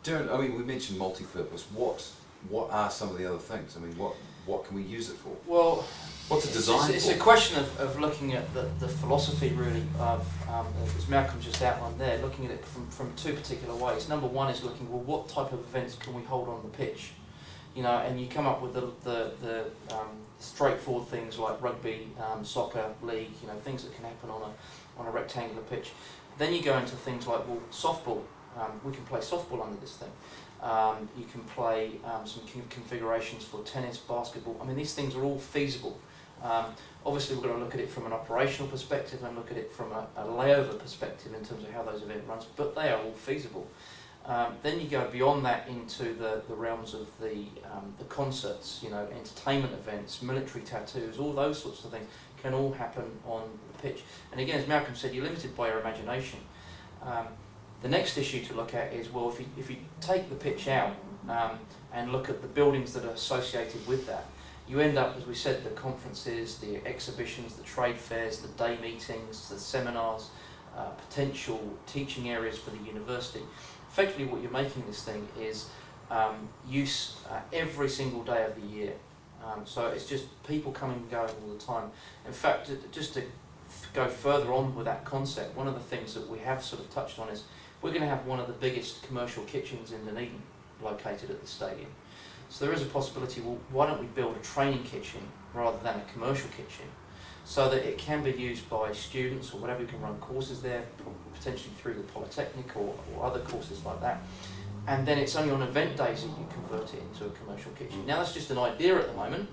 Darren, I mean, we mentioned multi-purpose. What are some of the other things? I mean, what can we use it for? Well, what's it designed for? It's a question of looking at the philosophy really of, as Malcolm just outlined there, looking at it from two particular ways. Number one is looking, well, what type of events can we hold on the pitch? You know, and you come up with the straightforward things like rugby, soccer, league, you know, things that can happen on a rectangular pitch. Then you go into things like, well, softball. We can play softball under this thing. You can play some configurations for tennis, basketball. I mean, these things are all feasible. Obviously, we're going to look at it from an operational perspective and look at it from a layover perspective in terms of how those events run, but they are all feasible. Then you go beyond that into the realms of the concerts, you know, entertainment events, military tattoos, all those sorts of things can all happen on the pitch. And again, as Malcolm said, you're limited by your imagination. The next issue to look at is, well, if you take the pitch out and look at the buildings that are associated with that, you end up, as we said, the conferences, the exhibitions, the trade fairs, the day meetings, the seminars, potential teaching areas for the university. Effectively, what you're making this thing is use every single day of the year. So it's just people coming and going all the time. In fact, just to go further on with that concept, one of the things that we have sort of touched on is we're going to have one of the biggest commercial kitchens in Dunedin located at the stadium. So there is a possibility, well, why don't we build a training kitchen rather than a commercial kitchen, so that it can be used by students or whatever who can run courses there, potentially through the Polytechnic or other courses like that. And then it's only on event days that you convert it into a commercial kitchen. Now that's just an idea at the moment,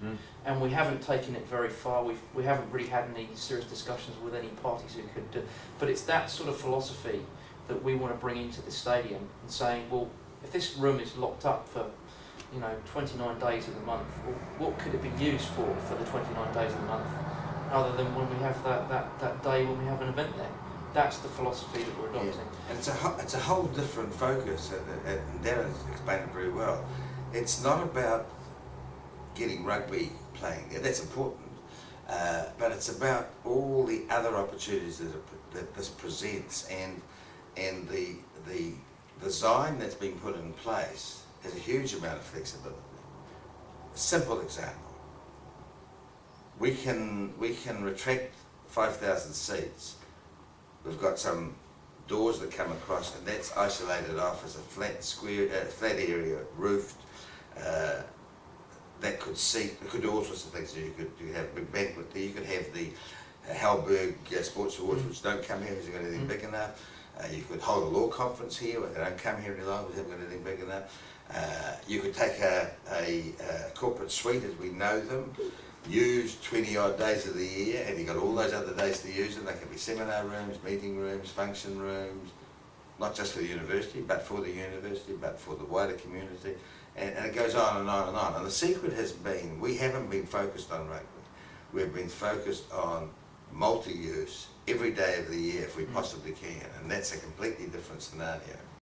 and we haven't taken it very far. We haven't really had any serious discussions with any parties who could do, but it's that sort of philosophy that we want to bring into the stadium and saying, well, if this room is locked up for, you know, 29 days of the month, well, what could it be used for the 29 days of the month, other than when we have that day when we have an event there? That's the philosophy that we're adopting. Yeah. And it's a whole different focus, and Darren's explained it very well. It's not about getting rugby playing there, that's important, but it's about all the other opportunities that this presents, and the design that's been put in place has a huge amount of flexibility. A simple example, we can retract 5,000 seats. We've got some doors that come across, and that's isolated off as a flat area, roofed, that could seat. It could do all sorts of things. You could have a big banquet there. You could have the Halberg Sports Awards, which don't come here because they've got anything big enough. You could hold a law conference here, but they don't come here any longer because they haven't got anything big enough. You could take a corporate suite as we know them, use 20 odd days of the year, and you've got all those other days to use them. They can be seminar rooms, meeting rooms, function rooms, not just for the university, but for the university, but for the wider community, and it goes on and on and on. And the secret has been, we haven't been focused on rugby. We've been focused on multi-use every day of the year if we possibly can, and that's a completely different scenario.